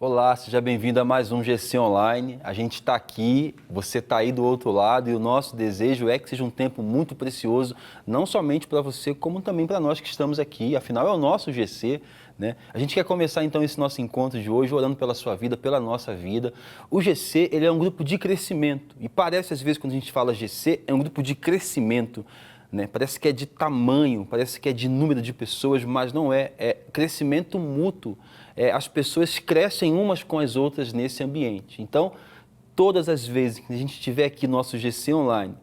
Olá, seja bem-vindo a mais um GC Online. A gente está aqui, você está aí do outro lado e o nosso desejo é que seja um tempo muito precioso, não somente para você, como também para nós que estamos aqui. Afinal, é o nosso GC, né? A gente quer começar então esse nosso encontro de hoje orando pela sua vida, pela nossa vida. O GC, ele é um grupo de crescimento e parece às vezes quando a gente fala GC, é um grupo de crescimento, né? Parece que é de tamanho, parece que é de número de pessoas, mas não é. É crescimento mútuo. As pessoas crescem umas com as outras nesse ambiente. Então, todas as vezes que a gente estiver aqui no nosso GC Online,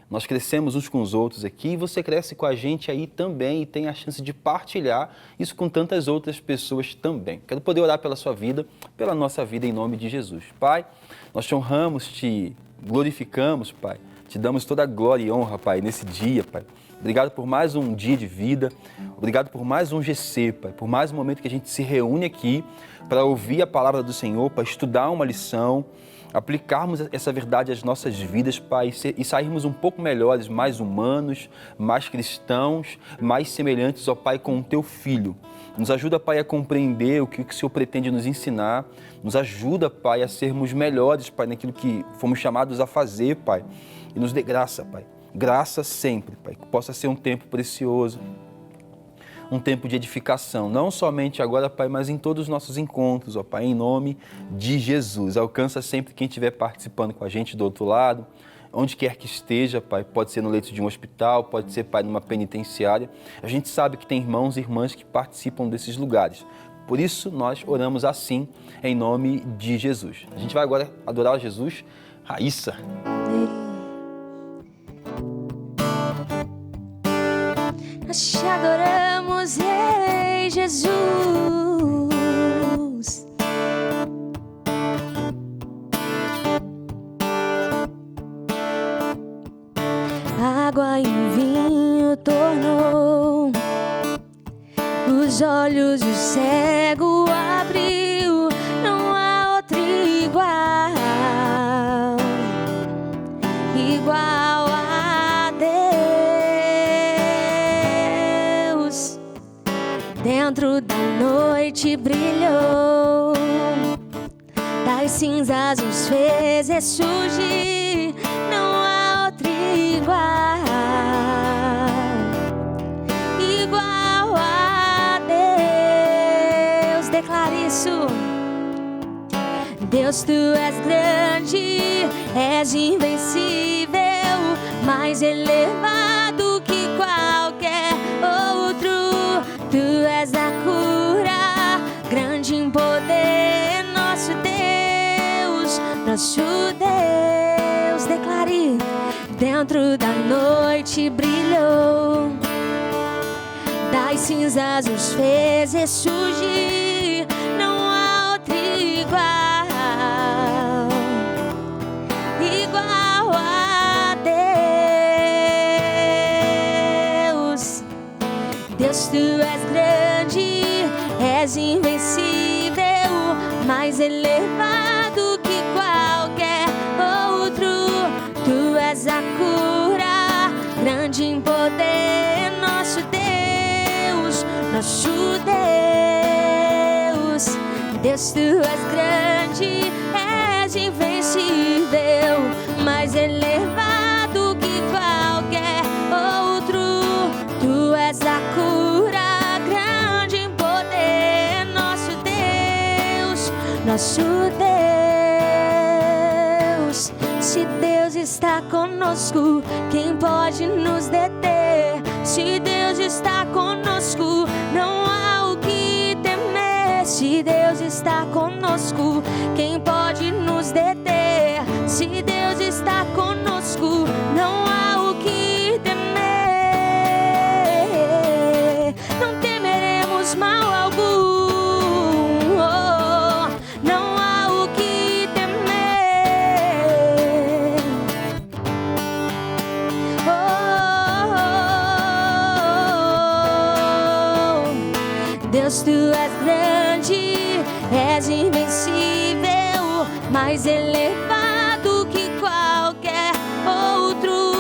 nós crescemos uns com os outros aqui e você cresce com a gente aí também e tem a chance de partilhar isso com tantas outras pessoas também. Quero poder orar pela sua vida, pela nossa vida, em nome de Jesus. Pai, nós te honramos, te glorificamos, Pai. Te damos toda a glória e honra, Pai, nesse dia, Pai. Obrigado por mais um dia de vida, obrigado por mais um GC, Pai, por mais um momento que a gente se reúne aqui para ouvir a palavra do Senhor, para estudar uma lição, aplicarmos essa verdade às nossas vidas, Pai, e sairmos um pouco melhores, mais humanos, mais cristãos, mais semelhantes, ó Pai, com o Teu Filho. Nos ajuda, Pai, a compreender o que o Senhor pretende nos ensinar, nos ajuda, Pai, a sermos melhores, Pai, naquilo que fomos chamados a fazer, Pai, e nos dê graça, Pai. Graça sempre, Pai, que possa ser um tempo precioso, um tempo de edificação, não somente agora, Pai, mas em todos os nossos encontros, ó Pai, em nome de Jesus. Alcança sempre quem estiver participando com a gente do outro lado, onde quer que esteja, Pai, pode ser no leito de um hospital, pode ser, Pai, numa penitenciária. A gente sabe que tem irmãos e irmãs que participam desses lugares. Por isso, nós oramos assim, em nome de Jesus. A gente vai agora adorar a Jesus. Raíssa. Nós te adoramos, Rei Jesus. Água em vinho tornou, os olhos do cego abriu, não há outro igual a Deus. Dentro da noite brilhou, das cinzas os fez ressurgir, não há outro igual a Deus. Declare isso. Deus, tu és grande, és invencível, mais elevado que qualquer outro. Tu és a cura, grande em poder, nosso Deus, nosso Deus. Declare. Dentro da noite brilhou, das cinzas os fez ressurgir, não há outro igual a Deus. Deus, tu és grande, és invencível, mais elevado que qualquer outro. Tu és a cura, grande em poder, nosso Deus, nosso Deus. Deus, tu és grande, és invencível, mais elevado que qualquer outro. Tu és a cura, grande em poder, nosso Deus, nosso Deus. Se Deus está conosco, quem pode nos deter? Se Deus está conosco, não há o que temer. Se Deus está conosco, quem pode nos deter? Se Deus está conosco, não há o que temer. Não temeremos mal algum. Não há o que temer. Deus, tu és grande, és invencível, mais elevado que qualquer outro.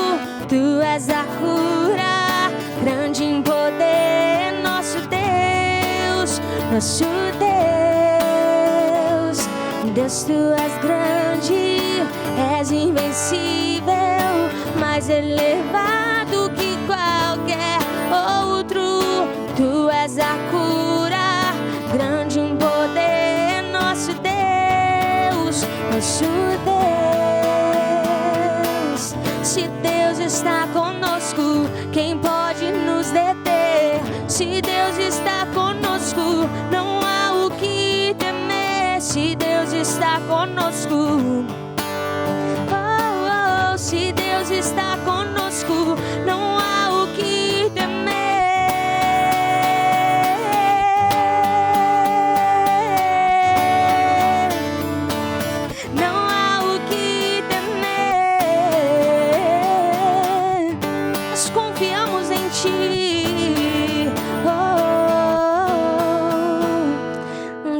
Tu és a cura, grande em poder, nosso Deus, nosso Deus. Deus, tu és grande, és invencível, mais elevado que qualquer outro. Tu és a cura, grande em poder, nosso Deus, nosso Deus. Se Deus está conosco, quem pode nos deter? Se Deus está conosco, não há o que temer. Se Deus está conosco, oh, oh, se Deus está conosco, não há o que temer. Não há o que temer. Nós confiamos em Ti. Oh,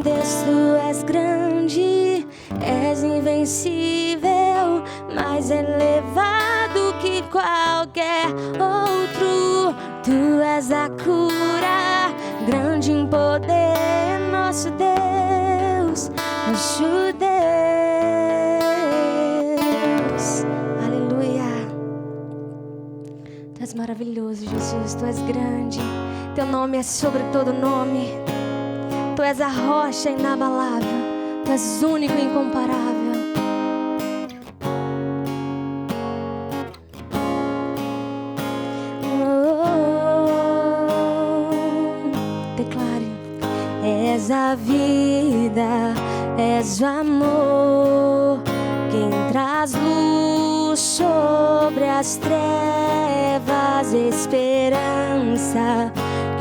Deus, Tu és grande, és invencível, mais elevado que qualquer outro. Tu és a cura, grande em poder, nosso Deus, nosso Deus. Aleluia. Tu és maravilhoso, Jesus, Tu és grande. Teu nome é sobre todo nome. Tu és a rocha inabalável. Tu és único e incomparável. Declare: és a vida, és o amor, quem traz luz sobre as trevas, esperança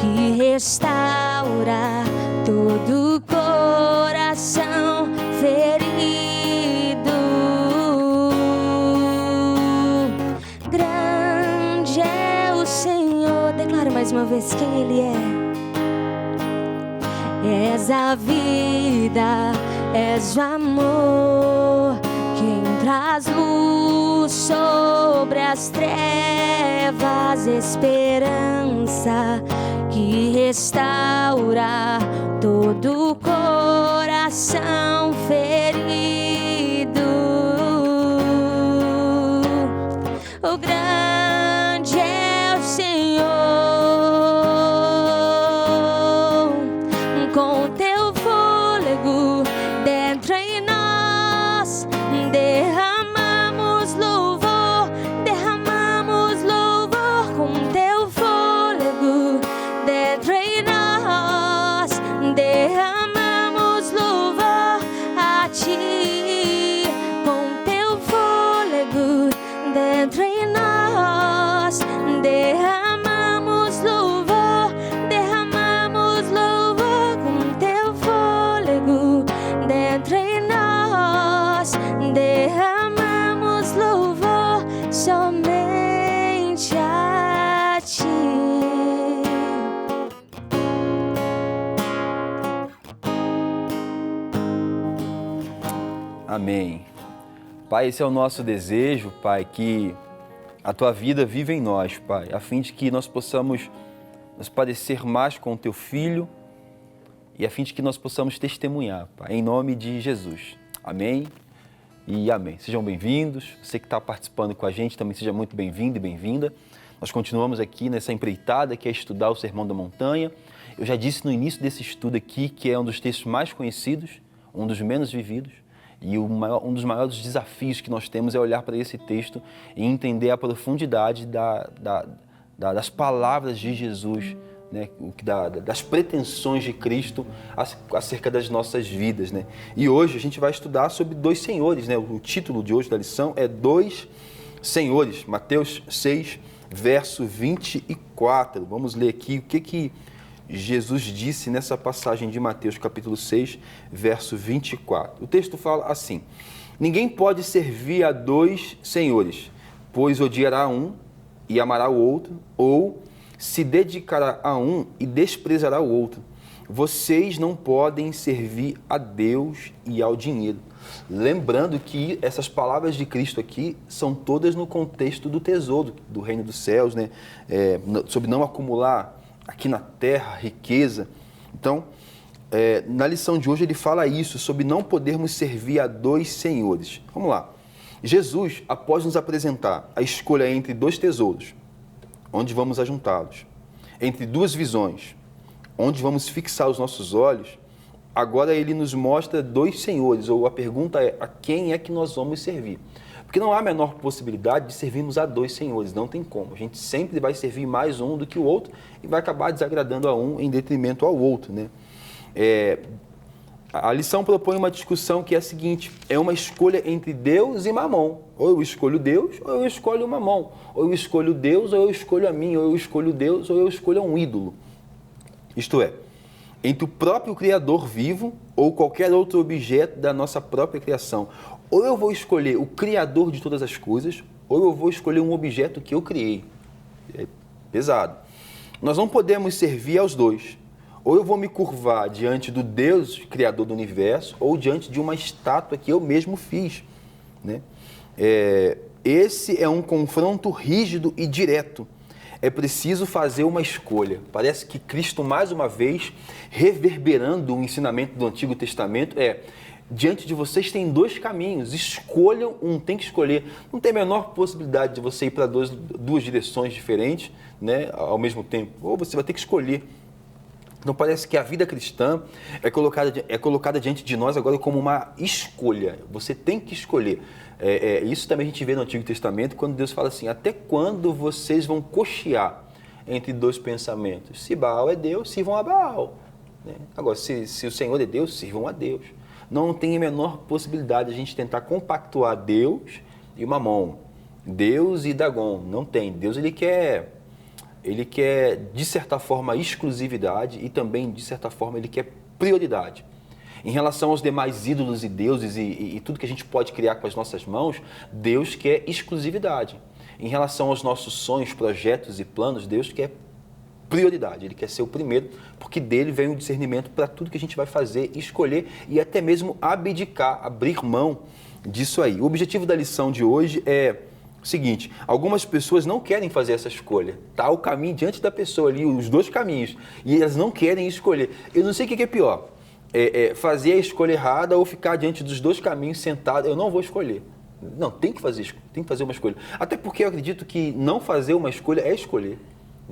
que restaura todo coração ferido. Grande é o Senhor. Declare mais uma vez quem Ele é. És a vida, és o amor, quem traz luz sobre as trevas, esperança que restaura todo coração ferido. O grande é o Senhor. Com teu fôlego dentro em nós, derramamos louvor, derramamos louvor. Com teu fôlego dentro em nós, derramamos louvor a Ti. Com teu fôlego dentro em nós, derramamos louvor, derramamos louvor. Com teu fôlego dentro em nós, derramamos louvor somente a Ti. Amém. Pai, esse é o nosso desejo, Pai, que a Tua vida viva em nós, Pai, a fim de que nós possamos nos parecer mais com o Teu Filho e a fim de que nós possamos testemunhar, Pai, em nome de Jesus. Amém e amém. Sejam bem-vindos. Você que está participando com a gente também seja muito bem-vindo e bem-vinda. Nós continuamos aqui nessa empreitada que é estudar o Sermão da Montanha. Eu já disse no início desse estudo aqui que é um dos textos mais conhecidos, um dos menos vividos. E um dos maiores desafios que nós temos é olhar para esse texto e entender a profundidade das palavras de Jesus, né? Das pretensões de Cristo acerca das nossas vidas, né? E hoje a gente vai estudar sobre dois senhores, né? O título de hoje da lição é Dois Senhores, Mateus 6, verso 24. Vamos ler aqui o que Jesus disse nessa passagem de Mateus, capítulo 6, verso 24. O texto fala assim: ninguém pode servir a dois senhores, pois odiará um e amará o outro, ou se dedicará a um e desprezará o outro. Vocês não podem servir a Deus e ao dinheiro. Lembrando que essas palavras de Cristo aqui são todas no contexto do tesouro do reino dos céus, né? Sobre não acumular aqui na terra riqueza. Então, na lição de hoje ele fala isso, sobre não podermos servir a dois senhores. Vamos lá. Jesus, após nos apresentar a escolha entre dois tesouros, onde vamos ajuntá-los, entre duas visões, onde vamos fixar os nossos olhos, agora ele nos mostra dois senhores, ou a pergunta é, a quem é que nós vamos servir? Porque não há a menor possibilidade de servirmos a dois senhores, não tem como. A gente sempre vai servir mais um do que o outro e vai acabar desagradando a um em detrimento ao outro, né? A lição propõe uma discussão que é a seguinte, é uma escolha entre Deus e Mamon. Ou eu escolho Deus, ou eu escolho o Mamon. Ou eu escolho Deus, ou eu escolho a mim. Ou eu escolho Deus, ou eu escolho um ídolo. Isto é, entre o próprio Criador vivo ou qualquer outro objeto da nossa própria criação. Ou eu vou escolher o Criador de todas as coisas, ou eu vou escolher um objeto que eu criei. É pesado. Nós não podemos servir aos dois. Ou eu vou me curvar diante do Deus Criador do universo, ou diante de uma estátua que eu mesmo fiz, né? Esse é um confronto rígido e direto. É preciso fazer uma escolha. Parece que Cristo, mais uma vez, reverberando o ensinamento do Antigo Testamento, diante de vocês tem dois caminhos, escolham um, tem que escolher. Não tem a menor possibilidade de você ir para duas direções diferentes, né, ao mesmo tempo. Ou você vai ter que escolher. Então parece que a vida cristã é colocada diante de nós agora como uma escolha. Você tem que escolher. Isso também a gente vê no Antigo Testamento, quando Deus fala assim, até quando vocês vão cochear entre dois pensamentos? Se Baal é Deus, sirvam a Baal, né? Agora, se o Senhor é Deus, sirvam a Deus. Não tem a menor possibilidade de a gente tentar compactuar Deus e Mamon, Deus e Dagon. Não tem. Deus, ele quer, de certa forma, exclusividade e também, de certa forma, ele quer prioridade. Em relação aos demais ídolos e deuses e tudo que a gente pode criar com as nossas mãos, Deus quer exclusividade. Em relação aos nossos sonhos, projetos e planos, Deus quer prioridade. Ele quer ser o primeiro, porque dele vem o discernimento para tudo que a gente vai fazer, escolher e até mesmo abdicar, abrir mão disso aí. O objetivo da lição de hoje é o seguinte, algumas pessoas não querem fazer essa escolha. Está o caminho diante da pessoa ali, os dois caminhos, e elas não querem escolher. Eu não sei o que é pior, fazer a escolha errada ou ficar diante dos dois caminhos sentado, eu não vou escolher. Não, tem que fazer uma escolha. Até porque eu acredito que não fazer uma escolha é escolher.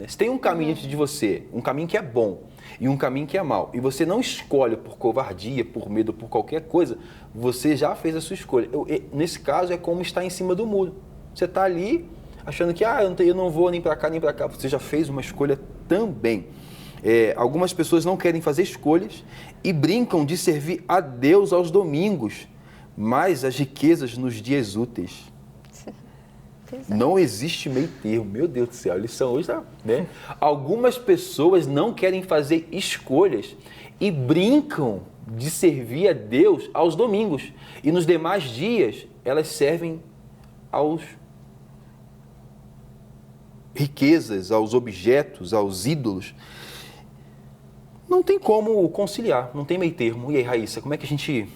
Se tem um caminho diante de você, um caminho que é bom e um caminho que é mau, e você não escolhe por covardia, por medo, por qualquer coisa, você já fez a sua escolha. Nesse caso, é como estar em cima do muro. Você está ali achando que eu não vou nem para cá nem para cá. Você já fez uma escolha também. Algumas pessoas não querem fazer escolhas e brincam de servir a Deus aos domingos, mas as riquezas nos dias úteis. Não existe meio termo. Meu Deus do céu, a lição hoje está, né? Algumas pessoas não querem fazer escolhas e brincam de servir a Deus aos domingos. E nos demais dias, elas servem aos riquezas, aos objetos, aos ídolos. Não tem como conciliar, não tem meio termo. E aí, Raíssa, como é que a gente...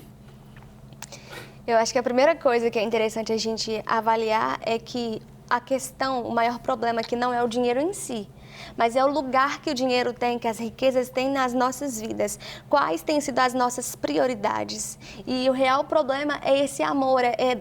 Eu acho que a primeira coisa que é interessante a gente avaliar é que a questão, o maior problema aqui não é o dinheiro em si, mas é o lugar que o dinheiro tem, que as riquezas têm nas nossas vidas. Quais têm sido as nossas prioridades? E o real problema é esse amor, é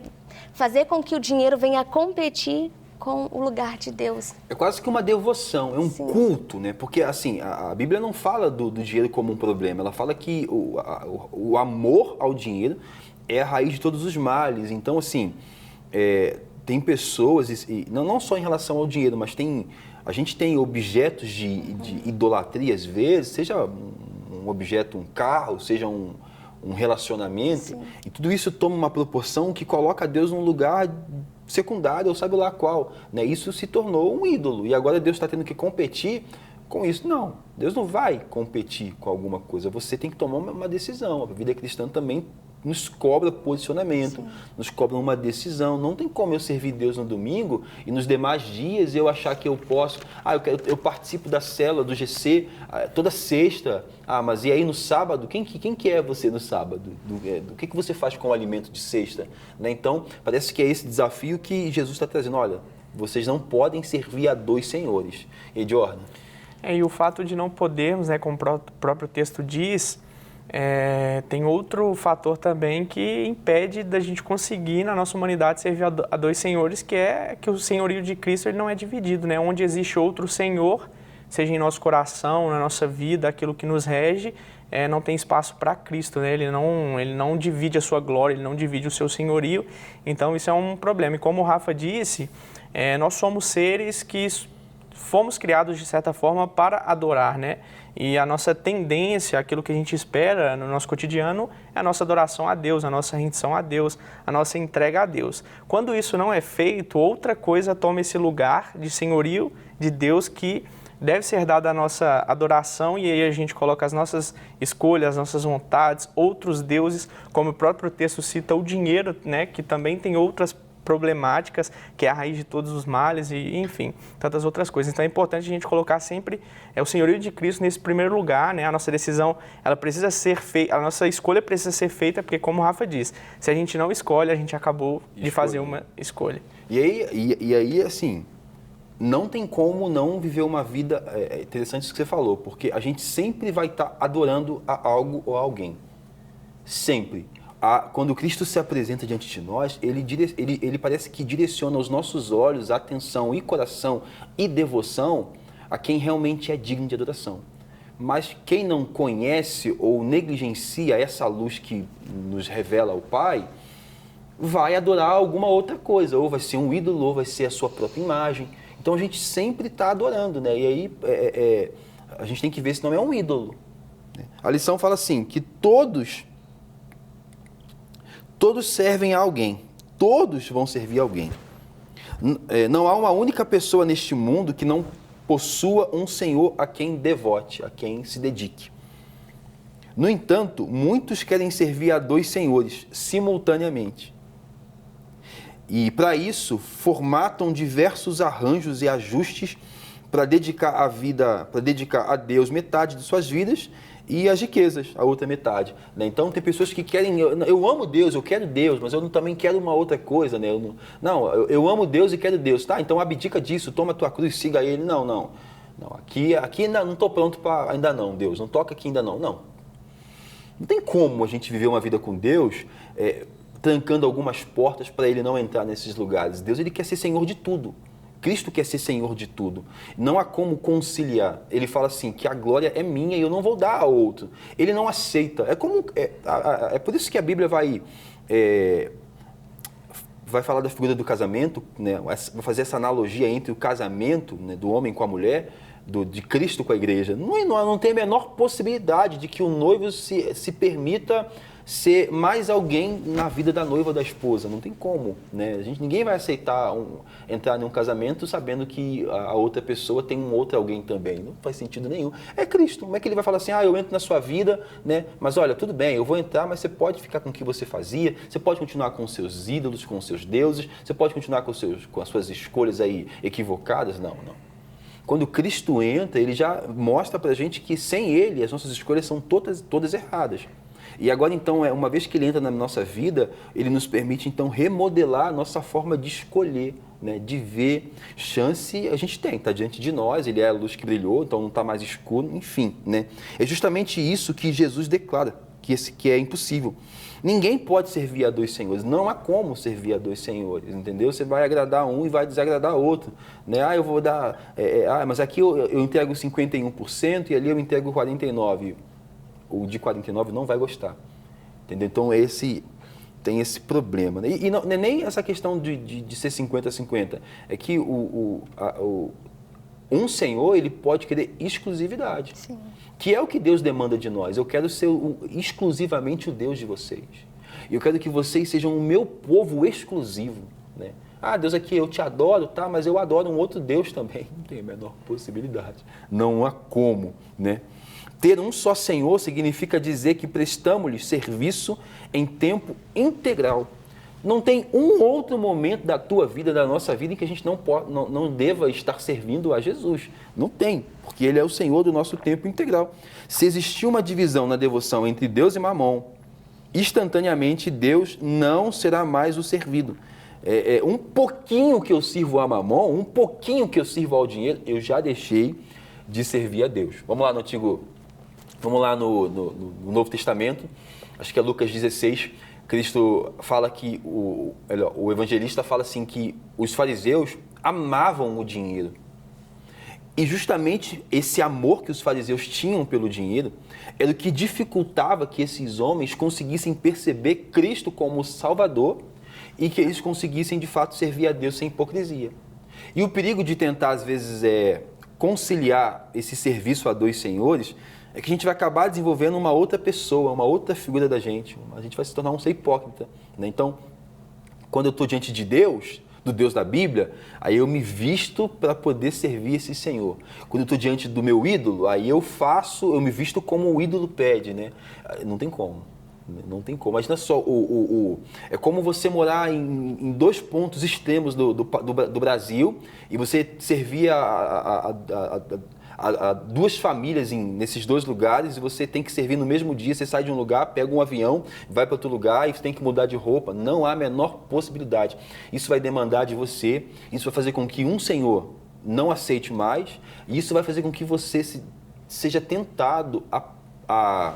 fazer com que o dinheiro venha competir com o lugar de Deus. É quase que uma devoção, é um Sim. culto, né? Porque assim, a Bíblia não fala do dinheiro como um problema, ela fala que o amor ao dinheiro é a raiz de todos os males. Então, assim, tem pessoas, não só em relação ao dinheiro, mas a gente tem objetos de idolatria, às vezes, seja um objeto, um carro, seja um relacionamento, Sim. E tudo isso toma uma proporção que coloca Deus num lugar secundário, ou sabe lá qual, né? Isso se tornou um ídolo, e agora Deus está tendo que competir com isso. Não, Deus não vai competir com alguma coisa, você tem que tomar uma decisão. A vida cristã também nos cobra posicionamento, Sim. Nos cobra uma decisão. Não tem como eu servir Deus no domingo e nos demais dias eu achar que eu posso, eu participo da célula, do GC, toda sexta, mas e aí no sábado, quem que é você no sábado? O que você faz com o alimento de sexta? Né? Então, parece que é esse desafio que Jesus está trazendo. Olha, vocês não podem servir a dois senhores. Ediorna. E o fato de não podermos, né, como o próprio texto diz, Tem outro fator também que impede da gente conseguir, na nossa humanidade, servir a dois senhores, que é que o senhorio de Cristo ele não é dividido, né? Onde existe outro senhor, seja em nosso coração, na nossa vida, aquilo que nos rege, não tem espaço para Cristo, né? Ele não divide a sua glória, ele não divide o seu senhorio, então isso é um problema. E como o Rafa disse, nós somos seres que fomos criados, de certa forma, para adorar, né? E a nossa tendência, aquilo que a gente espera no nosso cotidiano, é a nossa adoração a Deus, a nossa rendição a Deus, a nossa entrega a Deus. Quando isso não é feito, outra coisa toma esse lugar de senhorio de Deus que deve ser dada a nossa adoração, e aí a gente coloca as nossas escolhas, as nossas vontades, outros deuses, como o próprio texto cita o dinheiro, né, que também tem outras problemáticas, que é a raiz de todos os males e, enfim, tantas outras coisas. Então é importante a gente colocar sempre o senhorio de Cristo nesse primeiro lugar, né? A nossa decisão, ela precisa ser feita, a nossa escolha precisa ser feita, porque como o Rafa diz, se a gente não escolhe, a gente acabou de fazer uma escolha. E aí, assim, não tem como não viver uma vida, interessante isso que você falou, porque a gente sempre vai estar adorando a algo ou a alguém. Sempre. Quando Cristo se apresenta diante de nós, ele parece que direciona os nossos olhos, atenção e coração e devoção a quem realmente é digno de adoração. Mas quem não conhece ou negligencia essa luz que nos revela o Pai, vai adorar alguma outra coisa, ou vai ser um ídolo, ou vai ser a sua própria imagem. Então a gente sempre está adorando, né? E aí a gente tem que ver se não é um ídolo. A lição fala assim, que todos servem a alguém, todos vão servir a alguém. Não há uma única pessoa neste mundo que não possua um Senhor a quem devote, a quem se dedique. No entanto, muitos querem servir a dois senhores simultaneamente. E para isso, formatam diversos arranjos e ajustes para dedicar a Deus metade de suas vidas e as riquezas, a outra metade. Né? Então, tem pessoas que querem... Eu amo Deus, eu quero Deus, mas eu também quero uma outra coisa. Né? Eu amo Deus e quero Deus. Tá, então abdica disso, toma a tua cruz, siga Ele. Não. Aqui ainda não estou pronto para... Ainda não, Deus. Não toca aqui ainda não. Não tem como a gente viver uma vida com Deus trancando algumas portas para Ele não entrar nesses lugares. Deus, Ele quer ser Senhor de tudo. Cristo quer ser Senhor de tudo. Não há como conciliar. Ele fala assim, que a glória é minha e eu não vou dar a outro. Ele não aceita. É por isso que a Bíblia vai falar da figura do casamento, né? Vai fazer essa analogia entre o casamento, né, do homem com a mulher, de Cristo com a igreja. Não tem a menor possibilidade de que o noivo se permita ser mais alguém na vida da noiva ou da esposa. Não tem como, né? Ninguém vai aceitar entrar num casamento sabendo que a outra pessoa tem um outro alguém também. Não faz sentido nenhum. É Cristo. Como é que ele vai falar assim, eu entro na sua vida, né? Mas olha, tudo bem, eu vou entrar, mas você pode ficar com o que você fazia, você pode continuar com os seus ídolos, com os seus deuses, você pode continuar com as suas escolhas aí equivocadas? Não. Quando Cristo entra, ele já mostra pra gente que sem ele as nossas escolhas são todas erradas. E agora, então, uma vez que ele entra na nossa vida, ele nos permite, então, remodelar a nossa forma de escolher, né? De ver. Chance a gente tem, está diante de nós, ele é a luz que brilhou, então não está mais escuro, enfim, né? É justamente isso que Jesus declara, que é impossível. Ninguém pode servir a dois senhores, não há como servir a dois senhores, entendeu? Você vai agradar um e vai desagradar outro, né? Eu vou dar... mas aqui eu entrego 51% e ali eu entrego 49%. O de 49 não vai gostar, entendeu? Então tem esse problema, né? E não é nem essa questão de ser 50-50, é que um senhor, ele pode querer exclusividade. Sim. Que é o que Deus demanda de nós. Eu quero ser exclusivamente o Deus de vocês. Eu quero que vocês sejam o meu povo exclusivo, né? Deus, aqui eu te adoro, tá? Mas eu adoro um outro Deus também. Não tem a menor possibilidade. Não há como, né? Ter um só Senhor significa dizer que prestamos-lhe serviço em tempo integral. Não tem um outro momento da tua vida, da nossa vida, em que a gente não deva estar servindo a Jesus. Não tem, porque Ele é o Senhor do nosso tempo integral. Se existir uma divisão na devoção entre Deus e Mamon, instantaneamente Deus não será mais o servido. Um pouquinho que eu sirvo a Mamon, um pouquinho que eu sirvo ao dinheiro, eu já deixei de servir a Deus. Vamos lá no Antigo Vamos lá no Novo Testamento, acho que é Lucas 16, Cristo fala que, o evangelista fala assim que os fariseus amavam o dinheiro. E justamente esse amor que os fariseus tinham pelo dinheiro era o que dificultava que esses homens conseguissem perceber Cristo como Salvador e que eles conseguissem de fato servir a Deus sem hipocrisia. E o perigo de tentar às vezes conciliar esse serviço a dois senhores é que a gente vai acabar desenvolvendo uma outra pessoa, uma outra figura da gente. A gente vai se tornar um ser hipócrita, né? Então, quando eu estou diante de Deus, do Deus da Bíblia, aí eu me visto para poder servir esse Senhor. Quando eu estou diante do meu ídolo, aí eu me visto como o ídolo pede, né? Não tem como. Não tem como. Imagina só, é como você morar em dois pontos extremos do Brasil e você servir a duas famílias nesses dois lugares e você tem que servir no mesmo dia. Você sai de um lugar, pega um avião, vai para outro lugar e você tem que mudar de roupa. Não há a menor possibilidade. Isso vai demandar de você, isso vai fazer com que um senhor não aceite mais e isso vai fazer com que você seja tentado a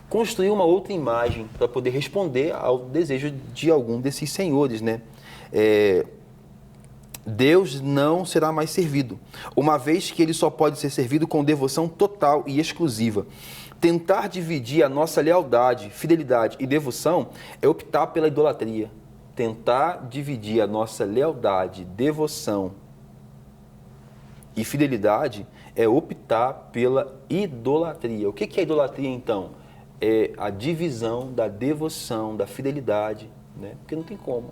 construir uma outra imagem para poder responder ao desejo de algum desses senhores, né? Deus não será mais servido, uma vez que ele só pode ser servido com devoção total e exclusiva. Tentar dividir a nossa lealdade, fidelidade e devoção é optar pela idolatria. Tentar dividir a nossa lealdade, devoção e fidelidade é optar pela idolatria. O que é idolatria, então? É a divisão da devoção, da fidelidade, né? Porque não tem como.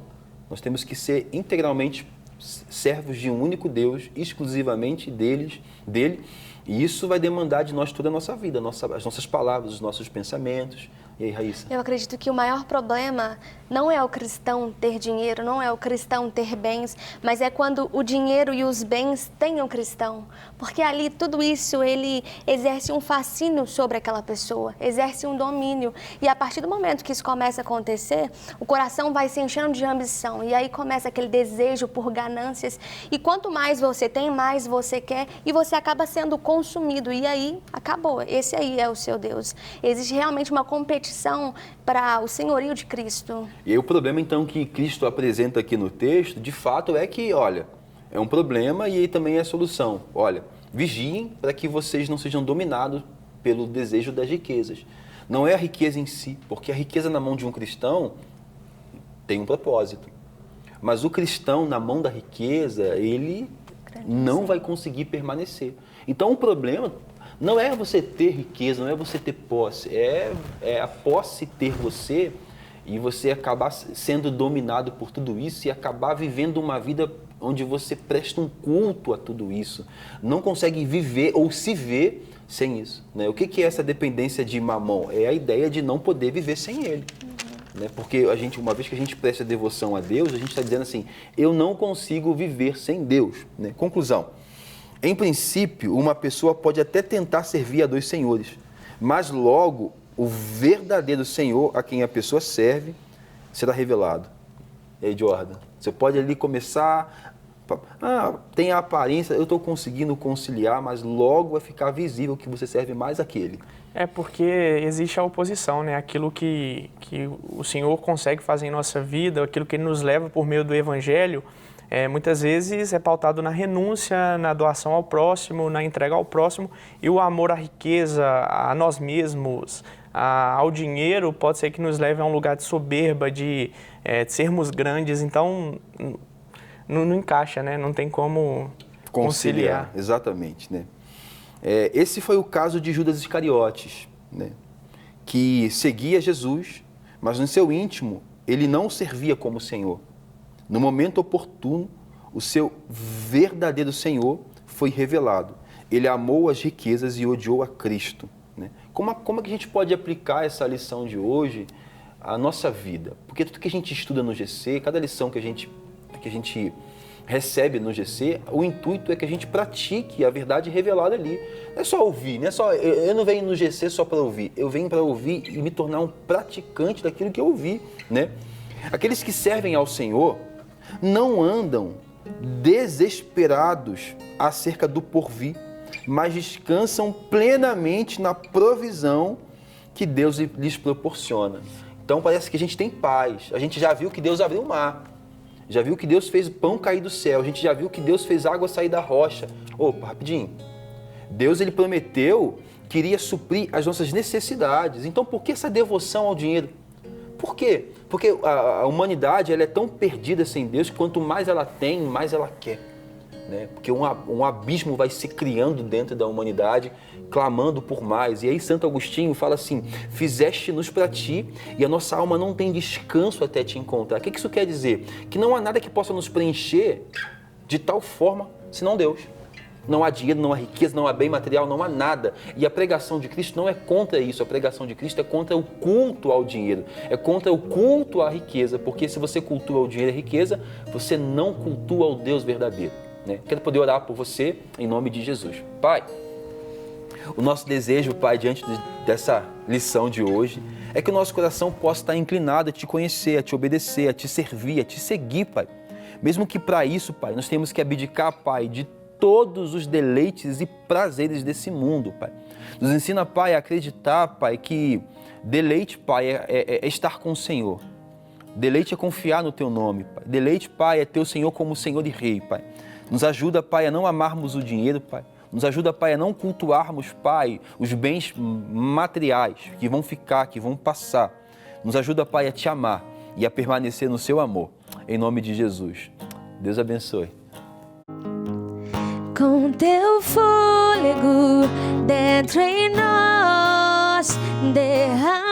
Nós temos que ser integralmente servos de um único Deus, exclusivamente dele, e isso vai demandar de nós toda a nossa vida, as nossas palavras, os nossos pensamentos. E aí, Raíssa? Eu acredito que o maior problema não é o cristão ter dinheiro, não é o cristão ter bens, mas é quando o dinheiro e os bens têm o cristão. Porque ali tudo isso, ele exerce um fascínio sobre aquela pessoa, exerce um domínio. E a partir do momento que isso começa a acontecer, o coração vai se enchendo de ambição. E aí começa aquele desejo por ganâncias. E quanto mais você tem, mais você quer. E você acaba sendo consumido. E aí, acabou. Esse aí é o seu Deus. Existe realmente uma competição para o senhorio de Cristo. E aí o problema, então, que Cristo apresenta aqui no texto, de fato, é que, olha, é um problema e aí também é a solução. Olha, vigiem para que vocês não sejam dominados pelo desejo das riquezas. Não é a riqueza em si, porque a riqueza na mão de um cristão tem um propósito. Mas o cristão, na mão da riqueza, ele não vai conseguir permanecer. Então, o problema não é você ter riqueza, não é você ter posse, é a posse ter você e você acabar sendo dominado por tudo isso e acabar vivendo uma vida onde você presta um culto a tudo isso. Não consegue viver ou se ver sem isso, né? O que é essa dependência de mamão? É a ideia de não poder viver sem ele. Né? Porque uma vez que a gente presta devoção a Deus, a gente está dizendo assim, eu não consigo viver sem Deus. Né? Conclusão. Em princípio, uma pessoa pode até tentar servir a dois senhores, mas logo o verdadeiro Senhor a quem a pessoa serve será revelado. E aí, Jordan, você pode ali começar, tem a aparência, eu estou conseguindo conciliar, mas logo vai ficar visível que você serve mais aquele. É porque existe a oposição, né? Aquilo que o Senhor consegue fazer em nossa vida, aquilo que Ele nos leva por meio do Evangelho, muitas vezes é pautado na renúncia, na doação ao próximo, na entrega ao próximo, e o amor à riqueza, a nós mesmos, ao dinheiro, pode ser que nos leve a um lugar de soberba, de sermos grandes, então não encaixa, né? Não tem como conciliar. Exatamente, né? Esse foi o caso de Judas Iscariotes, né? Que seguia Jesus, mas no seu íntimo ele não o servia como Senhor. No momento oportuno, o seu verdadeiro Senhor foi revelado. Ele amou as riquezas e odiou a Cristo. Né? Como é que a gente pode aplicar essa lição de hoje à nossa vida? Porque tudo que a gente estuda no GC, cada lição que a gente recebe no GC, o intuito é que a gente pratique a verdade revelada ali. Não é só ouvir, não é só, eu não venho no GC só para ouvir, eu venho para ouvir e me tornar um praticante daquilo que eu ouvi. Né? Aqueles que servem ao Senhor não andam desesperados acerca do porvir, mas descansam plenamente na provisão que Deus lhes proporciona. Então parece que a gente tem paz. A gente já viu que Deus abriu o mar. Já viu que Deus fez pão cair do céu. A gente já viu que Deus fez água sair da rocha. Opa, rapidinho. Deus, ele prometeu que iria suprir as nossas necessidades. Então por que essa devoção ao dinheiro? Por quê? Porque a humanidade, ela é tão perdida sem Deus que quanto mais ela tem, mais ela quer. Né? Porque um abismo vai se criando dentro da humanidade, clamando por mais. E aí Santo Agostinho fala assim: fizeste-nos para ti e a nossa alma não tem descanso até te encontrar. O que isso quer dizer? Que não há nada que possa nos preencher de tal forma senão Deus. Não há dinheiro, não há riqueza, não há bem material, não há nada. E a pregação de Cristo não é contra isso. A pregação de Cristo é contra o culto ao dinheiro. É contra o culto à riqueza. Porque se você cultua o dinheiro e a riqueza, você não cultua o Deus verdadeiro. Né? Quero poder orar por você em nome de Jesus. Pai, o nosso desejo, Pai, diante dessa lição de hoje, é que o nosso coração possa estar inclinado a te conhecer, a te obedecer, a te servir, a te seguir, Pai. Mesmo que para isso, Pai, nós temos que abdicar, Pai, de todos os deleites e prazeres desse mundo, Pai. Nos ensina, Pai, a acreditar, Pai, que deleite, Pai, é estar com o Senhor. Deleite é confiar no Teu nome, Pai. Deleite, Pai, é ter o Senhor como Senhor e Rei, Pai. Nos ajuda, Pai, a não amarmos o dinheiro, Pai. Nos ajuda, Pai, a não cultuarmos, Pai, os bens materiais que vão ficar, que vão passar. Nos ajuda, Pai, a Te amar e a permanecer no Seu amor. Em nome de Jesus. Deus abençoe. Com teu fôlego dentro em nós, derrama